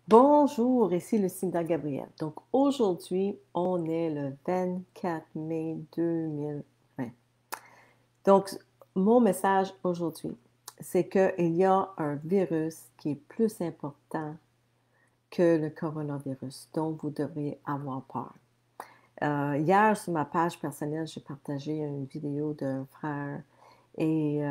Bonjour, ici Lucinda Gabriel. Donc aujourd'hui, on est le 24 mai 2020. Donc mon message aujourd'hui, c'est qu'il y a un virus qui est plus important que le coronavirus, dont vous devriez avoir peur. Hier, sur ma page personnelle, j'ai partagé une vidéo d'un frère et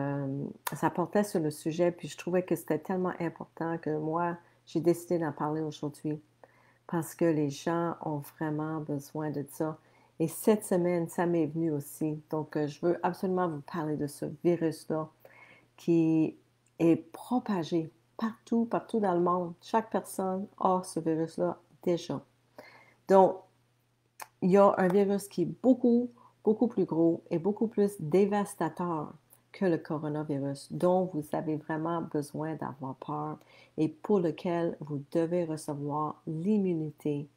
ça portait sur le sujet, puis je trouvais que c'était tellement important que moi, j'ai décidé d'en parler aujourd'hui parce que les gens ont vraiment besoin de ça. Et cette semaine, ça m'est venu aussi. Donc, je veux absolument vous parler de ce virus-là qui est propagé partout, partout dans le monde. Chaque personne a ce virus-là déjà. Donc, il y a un virus qui est beaucoup, beaucoup plus gros et beaucoup plus dévastateur que le coronavirus, dont vous avez vraiment besoin d'avoir peur et pour lequel vous devez recevoir l'immunité.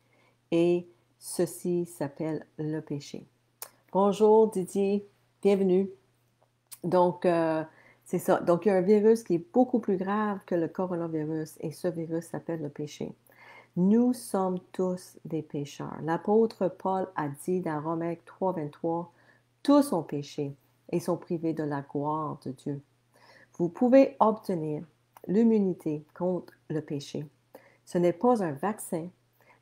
Et ceci s'appelle le péché. Bonjour Didier, bienvenue. Donc, c'est ça. Donc, il y a un virus qui est beaucoup plus grave que le coronavirus et ce virus s'appelle le péché. Nous sommes tous des pécheurs. L'apôtre Paul a dit dans Romains 3, 23, tous ont péché et sont privés de la gloire de Dieu. Vous pouvez obtenir l'immunité contre le péché. Ce n'est pas un vaccin,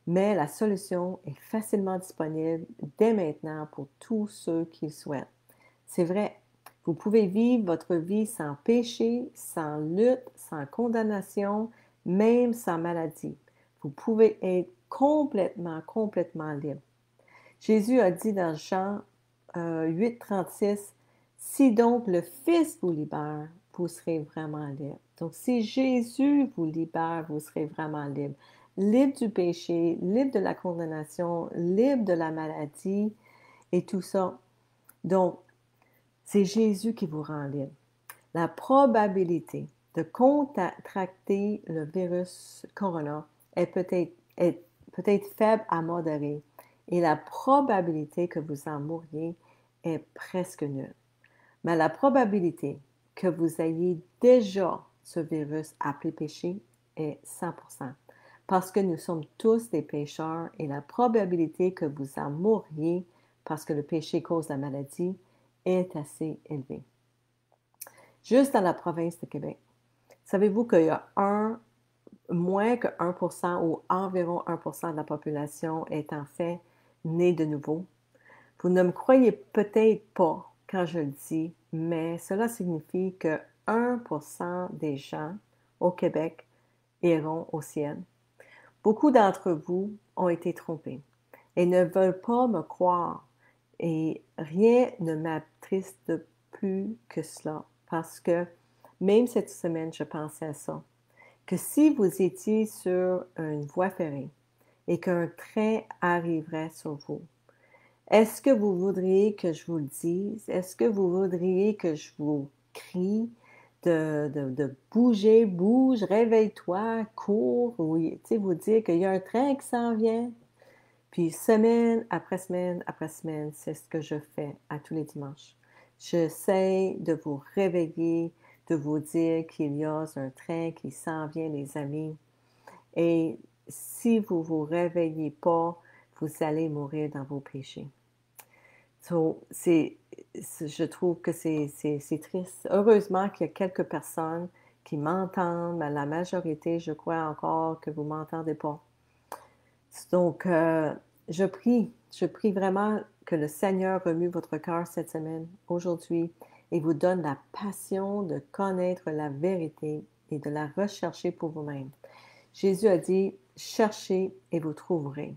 mais la solution est facilement disponible dès maintenant pour tous ceux qui le souhaitent. C'est vrai, vous pouvez vivre votre vie sans péché, sans lutte, sans condamnation, même sans maladie. Vous pouvez être complètement, complètement libre. Jésus a dit dans Jean 8, 36, si donc le Fils vous libère, vous serez vraiment libre. Donc, si Jésus vous libère, vous serez vraiment libre. Libre du péché, libre de la condamnation, libre de la maladie et tout ça. Donc, c'est Jésus qui vous rend libre. La probabilité de contracter le virus corona est peut-être faible à modérée et la probabilité que vous en mouriez est presque nulle. Mais la probabilité que vous ayez déjà ce virus appelé péché est 100%. Parce que nous sommes tous des pécheurs et la probabilité que vous en mouriez parce que le péché cause la maladie est assez élevée. Juste dans la province de Québec, savez-vous qu'il y a moins que 1% ou environ 1% de la population est en fait née de nouveau? Vous ne me croyez peut-être pas quand je le dis, mais cela signifie que 1% des gens au Québec iront au ciel. Beaucoup d'entre vous ont été trompés et ne veulent pas me croire. Et rien ne m'attriste plus que cela, parce que même cette semaine, je pensais à ça, que si vous étiez sur une voie ferrée et qu'un train arriverait sur vous, est-ce que vous voudriez que je vous le dise? Est-ce que vous voudriez que je vous crie de bouger, bouge, réveille-toi, cours, ou vous dire qu'il y a un train qui s'en vient? Puis semaine après semaine après semaine, c'est ce que je fais à tous les dimanches. J'essaie de vous réveiller, de vous dire qu'il y a un train qui s'en vient, les amis. Et si vous ne vous réveillez pas, vous allez mourir dans vos péchés. So, je trouve que c'est triste. Heureusement qu'il y a quelques personnes qui m'entendent, mais la majorité, je crois encore que vous ne m'entendez pas. Donc, je prie vraiment que le Seigneur remue votre cœur cette semaine, aujourd'hui, et vous donne la passion de connaître la vérité et de la rechercher pour vous-même. Jésus a dit, cherchez et vous trouverez.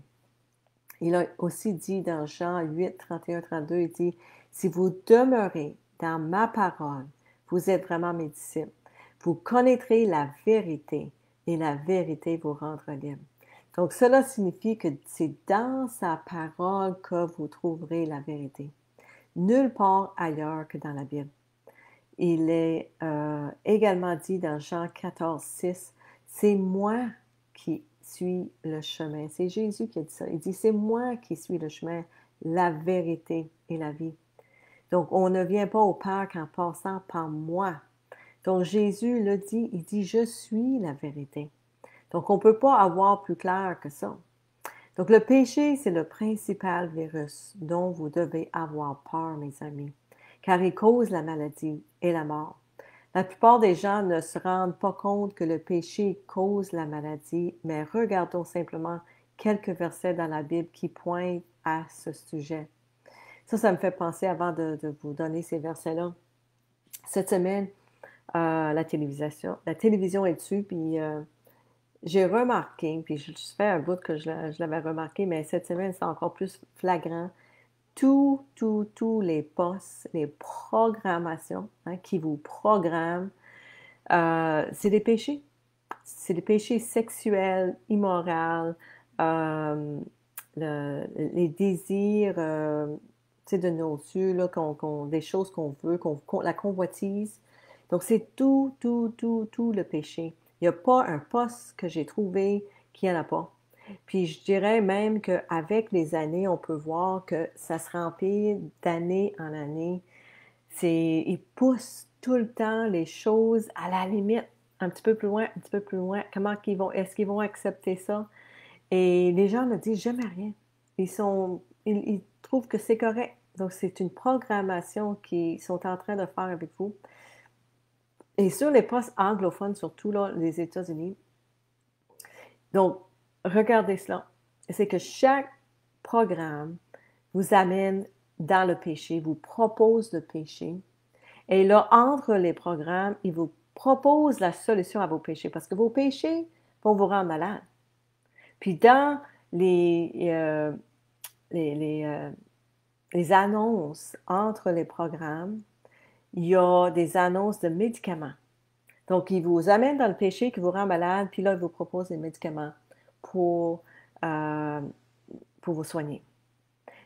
Il a aussi dit dans Jean 8, 31, 32, il dit, si vous demeurez dans ma parole, vous êtes vraiment mes disciples. Vous connaîtrez la vérité et la vérité vous rendra libre. Donc, cela signifie que c'est dans sa parole que vous trouverez la vérité. Nulle part ailleurs que dans la Bible. Il est également dit dans Jean 14, 6, c'est moi qui suis le chemin. C'est Jésus qui a dit ça. Il dit, c'est moi qui suis le chemin, la vérité et la vie. Donc, on ne vient pas au Père qu'en passant par moi. Donc, Jésus le dit, il dit, je suis la vérité. Donc, on ne peut pas avoir plus clair que ça. Donc, le péché, c'est le principal virus dont vous devez avoir peur, mes amis, car il cause la maladie et la mort. La plupart des gens ne se rendent pas compte que le péché cause la maladie, mais regardons simplement quelques versets dans la Bible qui pointent à ce sujet. Ça me fait penser, avant de vous donner ces versets-là, cette semaine, la télévision est dessus, puis j'ai remarqué, puis je fais un bout que je l'avais remarqué, mais cette semaine, c'est encore plus flagrant. Tous les postes, les programmations qui vous programment, c'est des péchés. C'est des péchés sexuels, immoraux, euh, les désirs de nos yeux, là, des choses qu'on veut, la convoitise. Donc, c'est tout le péché. Il n'y a pas un poste que j'ai trouvé qu'il n'y en a pas. Puis je dirais même qu'avec les années, on peut voir que ça se remplit d'année en année. Ils poussent tout le temps les choses à la limite, un petit peu plus loin, un petit peu plus loin. Est-ce qu'ils vont accepter ça? Et les gens ne disent jamais rien. Ils trouvent que c'est correct. Donc, c'est une programmation qu'ils sont en train de faire avec vous. Et sur les postes anglophones, surtout là, les États-Unis. Donc, regardez cela. C'est que chaque programme vous amène dans le péché, vous propose le péché. Et là, entre les programmes, il vous propose la solution à vos péchés parce que vos péchés vont vous rendre malade. Puis dans les annonces entre les programmes, il y a des annonces de médicaments. Donc, il vous amène dans le péché qui vous rend malade, puis là, il vous propose des médicaments pour, euh, pour vous soigner.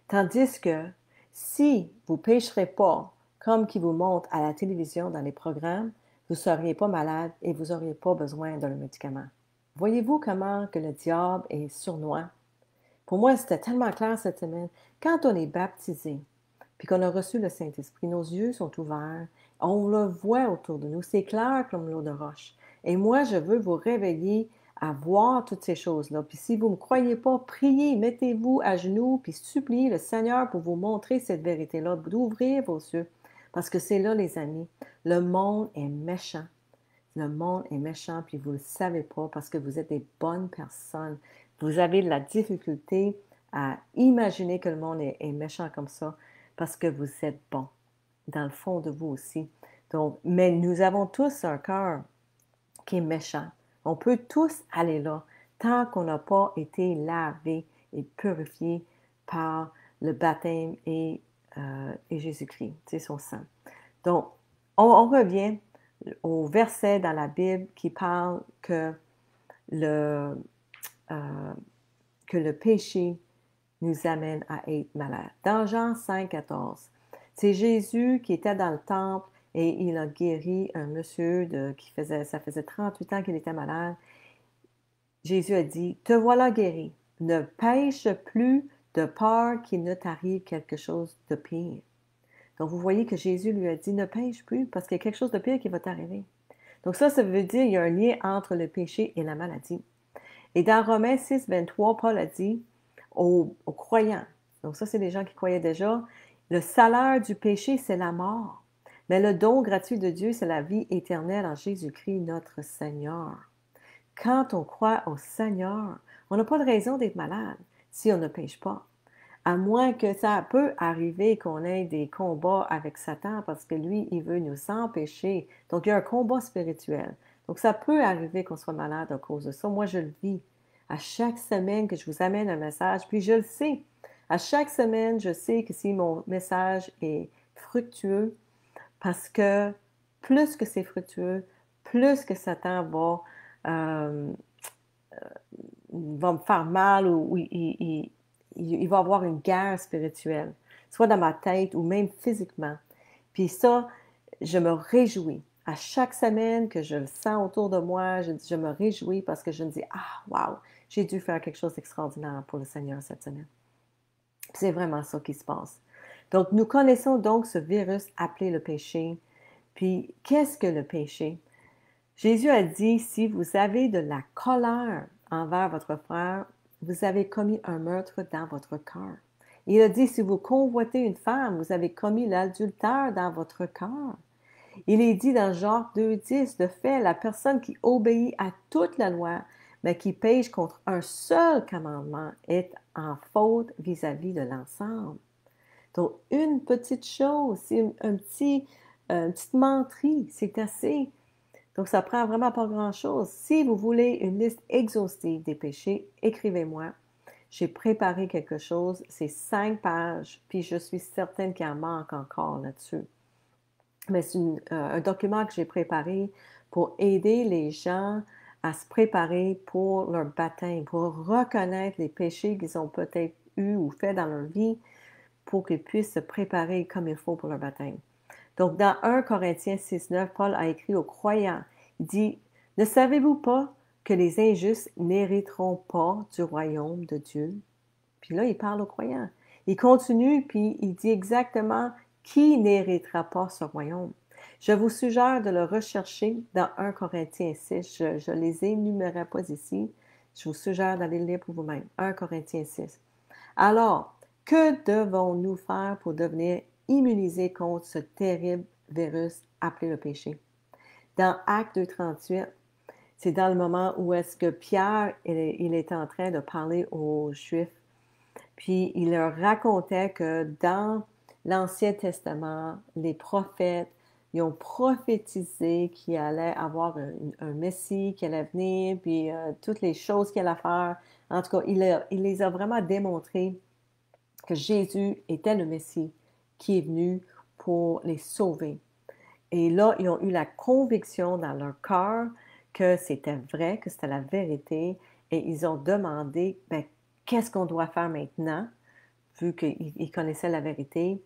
Tandis que si vous ne pécherez pas, comme qui vous montre à la télévision dans les programmes, vous ne seriez pas malade et vous n'auriez pas besoin d'un médicament. Voyez-vous comment que le diable est sournois? Pour moi, c'était tellement clair cette semaine. Quand on est baptisé, puis qu'on a reçu le Saint-Esprit, nos yeux sont ouverts, on le voit autour de nous, c'est clair comme l'eau de roche. Et moi, je veux vous réveiller à voir toutes ces choses-là. Puis si vous ne me croyez pas, priez, mettez-vous à genoux, puis suppliez le Seigneur pour vous montrer cette vérité-là, d'ouvrir vos yeux. Parce que c'est là, les amis, le monde est méchant. Le monde est méchant, puis vous ne le savez pas parce que vous êtes des bonnes personnes. Vous avez de la difficulté à imaginer que le monde est méchant comme ça parce que vous êtes bon, dans le fond de vous aussi. Donc, mais nous avons tous un cœur qui est méchant. On peut tous aller là tant qu'on n'a pas été lavé et purifié par le baptême et Jésus-Christ, c'est son sang. Donc, on revient au verset dans la Bible qui parle le, euh, que le péché nous amène à être malade. Dans Jean 5, 14, c'est Jésus qui était dans le temple et il a guéri un monsieur ça faisait 38 ans qu'il était malade. Jésus a dit, te voilà guéri, ne pêche plus de peur qu'il ne t'arrive quelque chose de pire. Donc, vous voyez que Jésus lui a dit, ne pêche plus parce qu'il y a quelque chose de pire qui va t'arriver. Donc ça veut dire qu'il y a un lien entre le péché et la maladie. Et dans Romains 6, 23, Paul a dit aux croyants, donc ça c'est des gens qui croyaient déjà, le salaire du péché c'est la mort, mais le don gratuit de Dieu c'est la vie éternelle en Jésus-Christ notre Seigneur. Quand on croit au Seigneur, on n'a pas de raison d'être malade si on ne pêche pas. À moins que ça peut arriver qu'on ait des combats avec Satan parce que lui, il veut nous empêcher. Donc, il y a un combat spirituel. Donc, ça peut arriver qu'on soit malade à cause de ça. Moi, je le vis. À chaque semaine que je vous amène un message, puis je le sais. À chaque semaine, je sais que si mon message est fructueux, parce que plus que c'est fructueux, plus que Satan euh, va me faire mal ou il va avoir une guerre spirituelle, soit dans ma tête ou même physiquement. Puis ça, je me réjouis. À chaque semaine que je le sens autour de moi, je me réjouis parce que je me dis, ah, wow, j'ai dû faire quelque chose d'extraordinaire pour le Seigneur cette semaine. C'est vraiment ça qui se passe. Donc, nous connaissons donc ce virus appelé le péché. Puis, qu'est-ce que le péché? Jésus a dit, si vous avez de la colère envers votre frère, vous avez commis un meurtre dans votre cœur. Il a dit, si vous convoitez une femme, vous avez commis l'adultère dans votre cœur. Il est dit dans Jacques 2,10, de fait, la personne qui obéit à toute la loi, mais qui pêche contre un seul commandement, est en faute vis-à-vis de l'ensemble. Donc, une petite chose, une petite menterie, c'est assez. Donc, ça prend vraiment pas grand-chose. Si vous voulez une liste exhaustive des péchés, écrivez-moi. J'ai préparé quelque chose, c'est 5 pages, puis je suis certaine qu'il en manque encore là-dessus. Mais c'est un document que j'ai préparé pour aider les gens à se préparer pour leur baptême, pour reconnaître les péchés qu'ils ont peut-être eus ou fait dans leur vie, pour qu'ils puissent se préparer comme il faut pour leur baptême. Donc, dans 1 Corinthiens 6,9, Paul a écrit aux croyants, il dit, « Ne savez-vous pas que les injustes n'hériteront pas du royaume de Dieu? » Puis là, il parle aux croyants. Il continue, puis il dit exactement qui n'héritera pas ce royaume. Je vous suggère de le rechercher dans 1 Corinthiens 6. Je les énumérerai pas ici. Je vous suggère d'aller le lire pour vous-même. 1 Corinthiens 6. Alors, que devons-nous faire pour devenir immunisés contre ce terrible virus appelé le péché? Dans Actes 2,38, c'est dans le moment où est-ce que Pierre il est en train de parler aux Juifs. Puis il leur racontait que dans l'Ancien Testament, les prophètes, ils ont prophétisé qu'il allait avoir un Messie qui allait venir, puis toutes les choses qu'il allait faire. En tout cas, il les a vraiment démontré que Jésus était le Messie qui est venu pour les sauver. Et là, ils ont eu la conviction dans leur cœur que c'était vrai, que c'était la vérité, et ils ont demandé, ben, qu'est-ce qu'on doit faire maintenant, vu qu'ils connaissaient la vérité.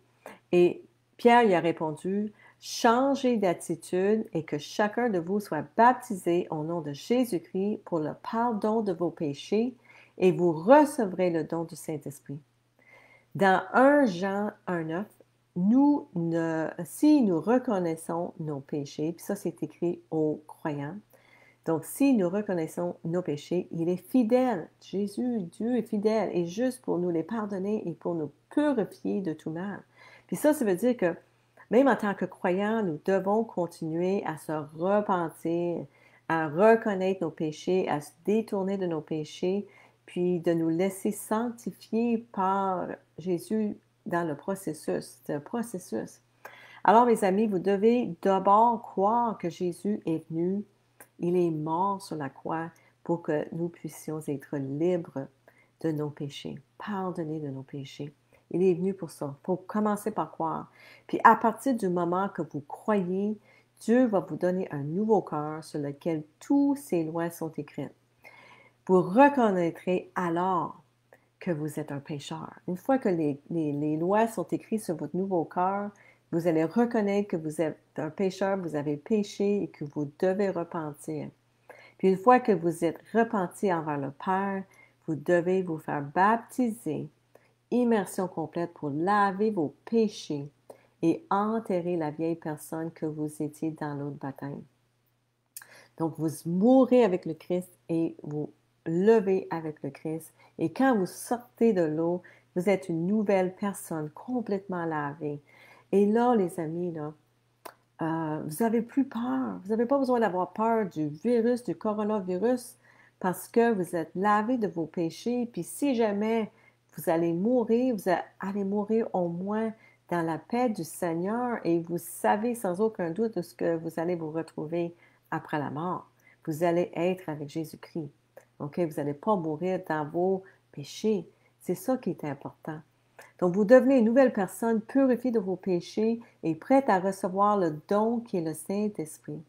Et Pierre y a répondu, changez d'attitude et que chacun de vous soit baptisé au nom de Jésus-Christ pour le pardon de vos péchés, et vous recevrez le don du Saint-Esprit. Dans 1 Jean 1,9, si nous reconnaissons nos péchés, puis ça c'est écrit aux croyants, donc si nous reconnaissons nos péchés, il est fidèle. Jésus, Dieu est fidèle et juste pour nous les pardonner et pour nous purifier de tout mal. Puis ça veut dire que même en tant que croyants, nous devons continuer à se repentir, à reconnaître nos péchés, à se détourner de nos péchés, puis de nous laisser sanctifier par Jésus dans le processus. C'est un processus. Alors, mes amis, vous devez d'abord croire que Jésus est venu, il est mort sur la croix pour que nous puissions être libres de nos péchés, pardonnés de nos péchés. Il est venu pour ça. Il faut commencer par croire. Puis à partir du moment que vous croyez, Dieu va vous donner un nouveau cœur sur lequel toutes ces lois sont écrites. Vous reconnaîtrez alors que vous êtes un pécheur. Une fois que les lois sont écrites sur votre nouveau cœur, vous allez reconnaître que vous êtes un pécheur, vous avez péché et que vous devez repentir. Puis une fois que vous êtes repenti envers le Père, vous devez vous faire baptiser, immersion complète pour laver vos péchés et enterrer la vieille personne que vous étiez dans l'eau de baptême. Donc, vous mourrez avec le Christ et vous levez avec le Christ. Et quand vous sortez de l'eau, vous êtes une nouvelle personne complètement lavée. Et là, les amis, là, vous n'avez plus peur. Vous n'avez pas besoin d'avoir peur du virus, du coronavirus, parce que vous êtes lavé de vos péchés. Puis si jamais vous allez mourir, vous allez mourir au moins dans la paix du Seigneur et vous savez sans aucun doute de ce que vous allez vous retrouver après la mort. Vous allez être avec Jésus-Christ. OK? Vous n'allez pas mourir dans vos péchés. C'est ça qui est important. Donc, vous devenez une nouvelle personne purifiée de vos péchés et prête à recevoir le don qui est le Saint-Esprit.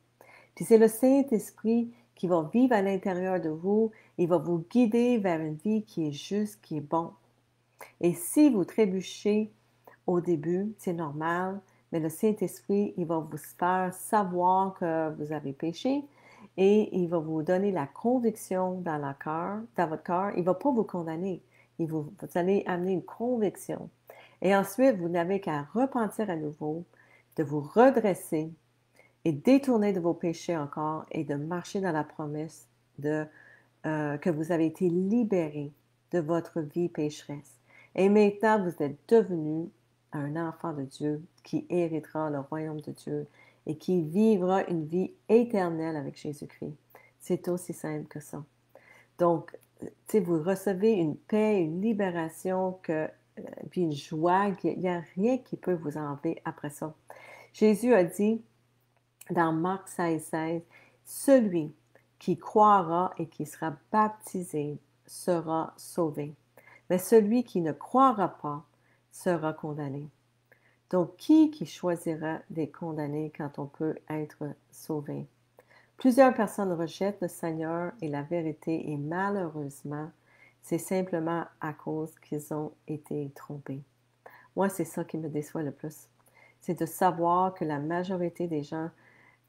Puis c'est le Saint-Esprit qui va vivre à l'intérieur de vous et va vous guider vers une vie qui est juste, qui est bon. Et si vous trébuchez au début, c'est normal, mais le Saint-Esprit, il va vous faire savoir que vous avez péché et il va vous donner la conviction dans votre cœur. Il ne va pas vous condamner. Vous allez amener une conviction. Et ensuite, vous n'avez qu'à repentir à nouveau, de vous redresser et détourner de vos péchés encore et de marcher dans la promesse que vous avez été libérés de votre vie pécheresse. Et maintenant, vous êtes devenu un enfant de Dieu qui héritera le royaume de Dieu et qui vivra une vie éternelle avec Jésus-Christ. C'est aussi simple que ça. Donc, vous recevez une paix, une libération, puis une joie, qu'il n'y a rien qui peut vous enlever après ça. Jésus a dit dans Marc 16, celui qui croira et qui sera baptisé sera sauvé. Mais celui qui ne croira pas sera condamné. Donc, qui choisira d'être condamné quand on peut être sauvé? Plusieurs personnes rejettent le Seigneur et la vérité et malheureusement, c'est simplement à cause qu'ils ont été trompés. Moi, c'est ça qui me déçoit le plus. C'est de savoir que la majorité des gens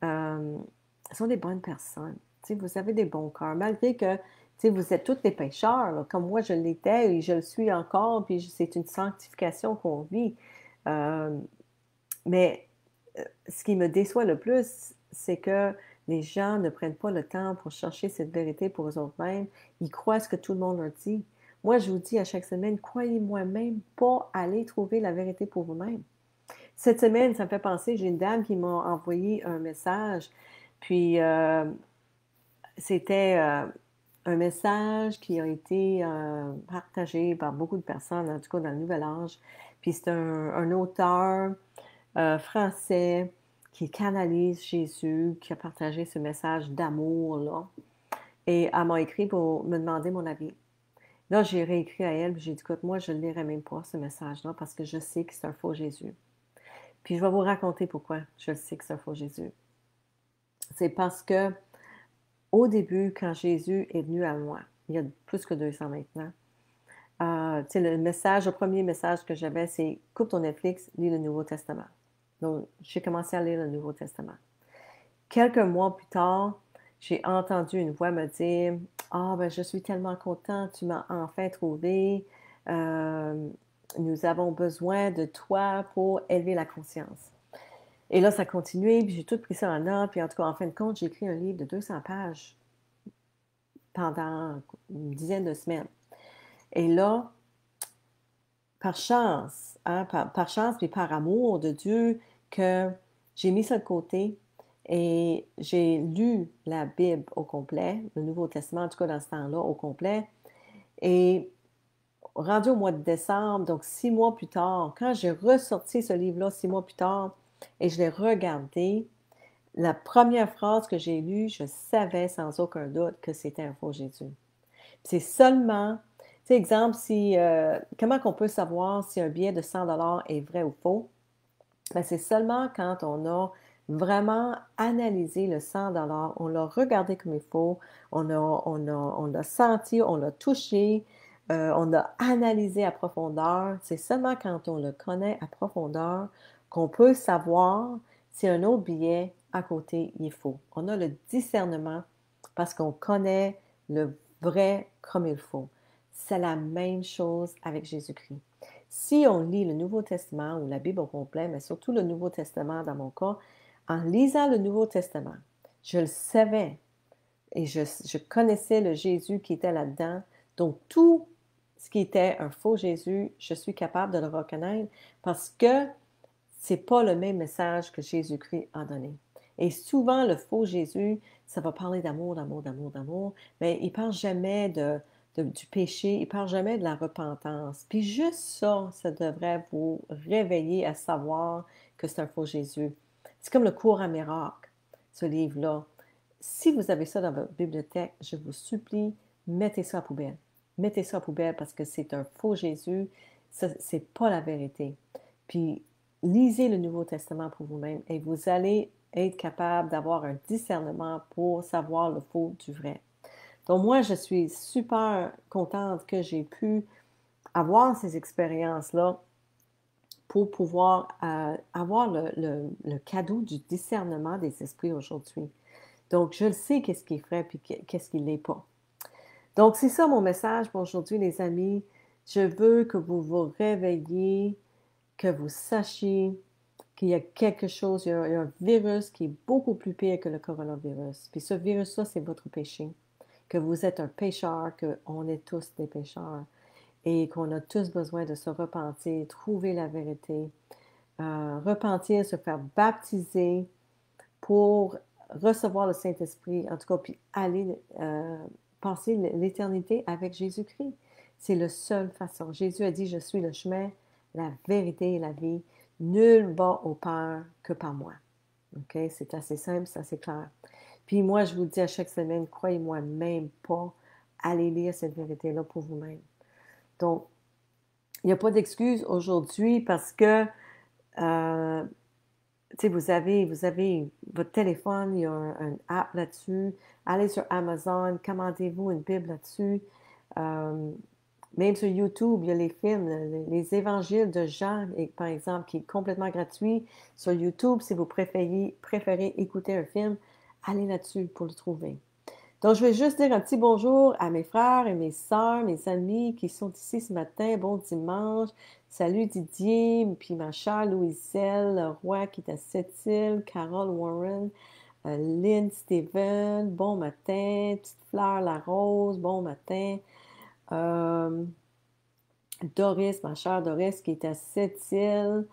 sont des bonnes personnes. Vous avez des bons cœurs, malgré que vous êtes tous des pécheurs, là, comme moi je l'étais et je le suis encore, puis c'est une sanctification qu'on vit. Mais ce qui me déçoit le plus, c'est que les gens ne prennent pas le temps pour chercher cette vérité pour eux-mêmes. Ils croient ce que tout le monde leur dit. Moi, je vous dis à chaque semaine, croyez-moi même pas aller trouver la vérité pour vous-même. Cette semaine, ça me fait penser, j'ai une dame qui m'a envoyé un message, puis c'était un message qui a été partagé par beaucoup de personnes, en tout cas dans le Nouvel Âge. Puis c'est un auteur français qui canalise Jésus, qui a partagé ce message d'amour-là. Et elle m'a écrit pour me demander mon avis. Là, j'ai réécrit à elle, puis j'ai dit, écoute, moi, je ne lirai même pas ce message-là parce que je sais que c'est un faux Jésus. Puis je vais vous raconter pourquoi je sais que c'est un faux Jésus. C'est parce que au début, quand Jésus est venu à moi, il y a plus que 200 maintenant, le premier message que j'avais, c'est « Coupe ton Netflix, lis le Nouveau Testament ». Donc, j'ai commencé à lire le Nouveau Testament. Quelques mois plus tard, j'ai entendu une voix me dire « Ah, ben je suis tellement contente, tu m'as enfin trouvé. Nous avons besoin de toi pour élever la conscience. » Et là, ça a continué, puis j'ai tout pris ça en note, puis en tout cas, en fin de compte, j'ai écrit un livre de 200 pages pendant une dizaine de semaines. Et là, par chance, par chance, puis par amour de Dieu, que j'ai mis ça de côté et j'ai lu la Bible au complet, le Nouveau Testament, en tout cas dans ce temps-là, au complet. Et rendu au mois de décembre, donc 6 mois plus tard, quand j'ai ressorti ce livre-là 6 mois plus tard et je l'ai regardé, la première phrase que j'ai lue, je savais sans aucun doute que c'était un faux Jésus. C'est seulement, tu sais, exemple, comment qu'on peut savoir si un billet de 100 $ est vrai ou faux? Ben, c'est seulement quand on a vraiment analysé le 100 $, on l'a regardé comme il faut, on l'a senti, on l'a touché, on l'a analysé à profondeur. C'est seulement quand on le connaît à profondeur qu'on peut savoir si un autre billet à côté il est faux. On a le discernement parce qu'on connaît le vrai comme il faut. C'est la même chose avec Jésus-Christ. Si on lit le Nouveau Testament ou la Bible au complet, mais surtout le Nouveau Testament dans mon cas, en lisant le Nouveau Testament, je le savais et je connaissais le Jésus qui était là-dedans. Donc, tout ce qui était un faux Jésus, je suis capable de le reconnaître parce que c'est pas le même message que Jésus-Christ a donné. Et souvent, le faux Jésus, ça va parler d'amour, d'amour, d'amour, d'amour, mais il ne parle jamais du péché, il ne parle jamais de la repentance. Puis juste ça, ça devrait vous réveiller à savoir que c'est un faux Jésus. C'est comme le cours à miracle, ce livre-là. Si vous avez ça dans votre bibliothèque, je vous supplie, mettez ça à poubelle. Mettez ça à poubelle parce que c'est un faux Jésus, c'est pas la vérité. Puis, lisez le Nouveau Testament pour vous-même et vous allez être capable d'avoir un discernement pour savoir le faux du vrai. Donc, moi, je suis super contente que j'ai pu avoir ces expériences-là pour pouvoir avoir le cadeau du discernement des esprits aujourd'hui. Donc, je le sais qu'est-ce qui est vrai et qu'est-ce qui ne l'est pas. Donc, c'est ça mon message pour aujourd'hui, les amis. Je veux que vous vous réveilliez, que vous sachiez qu'il y a quelque chose, il y a un virus qui est beaucoup plus pire que le coronavirus. Puis ce virus-là, c'est votre péché. Que vous êtes un pécheur, qu'on est tous des pécheurs et qu'on a tous besoin de se repentir, trouver la vérité, repentir, se faire baptiser pour recevoir le Saint-Esprit, en tout cas, puis aller passer l'éternité avec Jésus-Christ. C'est la seule façon. Jésus a dit, je suis le chemin, la vérité et la vie. Nul va au Père que par moi. OK? C'est assez simple, c'est assez clair. Puis moi, je vous le dis à chaque semaine, croyez-moi même pas, allez lire cette vérité-là pour vous-même. Donc, il n'y a pas d'excuse aujourd'hui parce que tu sais, vous avez votre téléphone, il y a un app là-dessus. Allez sur Amazon, commandez-vous une Bible là-dessus. Même sur YouTube, il y a les films, les évangiles de Jean, par exemple, qui est complètement gratuit. Sur YouTube, si vous préférez écouter un film, allez là-dessus pour le trouver. Donc, je vais juste dire un petit bonjour à mes frères et mes sœurs, mes amis qui sont ici ce matin. Bon dimanche. Salut Didier, puis ma chère Louiselle Roy qui est à Sept-Îles, Carole Warren, Lynn Steven, bon matin. Petite Fleur Larose, bon matin. Doris, ma chère Doris qui est à Sept-Îles.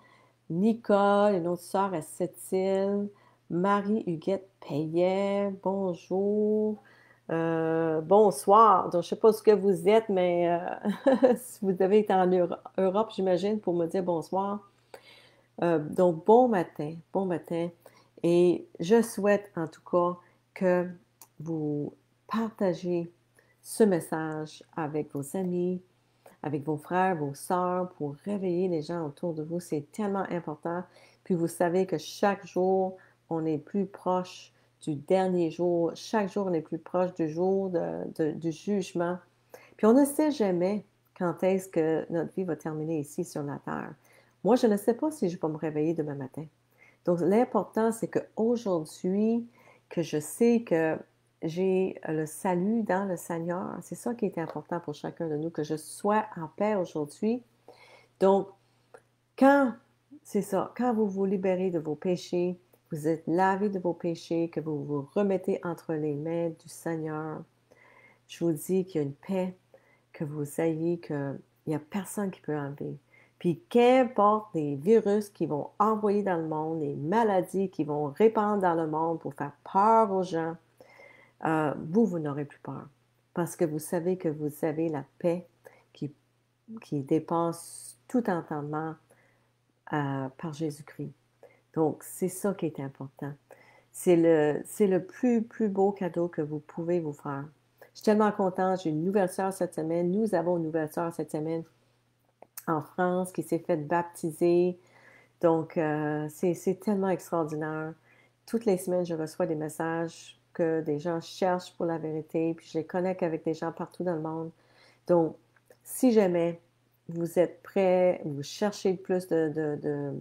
Nicole, une autre sœur à Sept-Îles. Marie-Huguette Payet, bonjour. Bonsoir. Donc, je ne sais pas ce que vous êtes, mais si vous devez être en Europe, j'imagine, pour me dire bonsoir. Donc, bon matin, bon matin. Et je souhaite en tout cas que vous partagez ce message avec vos amis, avec vos frères, vos sœurs, pour réveiller les gens autour de vous. C'est tellement important. Puis vous savez que chaque jour, on est plus proche du dernier jour. Chaque jour, on est plus proche du jour du jugement. Puis on ne sait jamais quand est-ce que notre vie va terminer ici sur la terre. Moi, je ne sais pas si je vais me réveiller demain matin. Donc, l'important, c'est qu'aujourd'hui, que je sais que j'ai le salut dans le Seigneur. C'est ça qui est important pour chacun de nous, que je sois en paix aujourd'hui. Donc, c'est ça, quand vous vous libérez de vos péchés, vous êtes lavé de vos péchés, que vous vous remettez entre les mains du Seigneur, je vous dis qu'il y a une paix, que vous ayez, qu'il n'y a personne qui peut enlever. Puis qu'importe les virus qui vont envoyer dans le monde, les maladies qui vont répandre dans le monde pour faire peur aux gens, vous n'aurez plus peur. Parce que vous savez que vous avez la paix qui dépasse tout entendement par Jésus-Christ. Donc, c'est ça qui est important. C'est le plus beau cadeau que vous pouvez vous faire. Je suis tellement contente. J'ai une nouvelle sœur cette semaine. Nous avons une nouvelle sœur cette semaine en France qui s'est faite baptiser. Donc, c'est tellement extraordinaire. Toutes les semaines, je reçois des messages que des gens cherchent pour la vérité, puis je les connecte avec des gens partout dans le monde. Donc, si jamais vous êtes prêts, vous cherchez plus de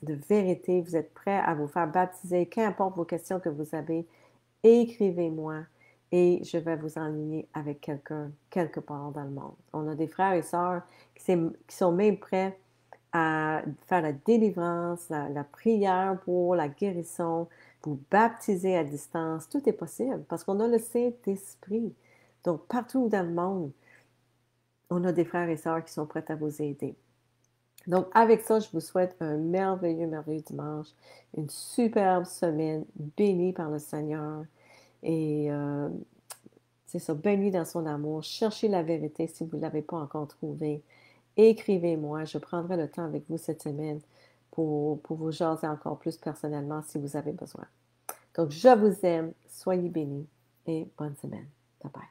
vérité, vous êtes prêts à vous faire baptiser, qu'importe vos questions que vous avez, écrivez-moi et je vais vous enligner avec quelqu'un quelque part dans le monde. On a des frères et sœurs qui sont même prêts à faire la délivrance, la prière pour la guérison, vous baptiser à distance. Tout est possible parce qu'on a le Saint-Esprit. Donc, partout dans le monde, on a des frères et sœurs qui sont prêts à vous aider. Donc, avec ça, je vous souhaite un merveilleux, merveilleux dimanche, une superbe semaine bénie par le Seigneur. Et c'est ça, bénie dans son amour. Cherchez la vérité si vous ne l'avez pas encore trouvée. Écrivez-moi, je prendrai le temps avec vous cette semaine pour vous jaser encore plus personnellement si vous avez besoin. Donc, je vous aime, soyez bénis et bonne semaine. Bye bye.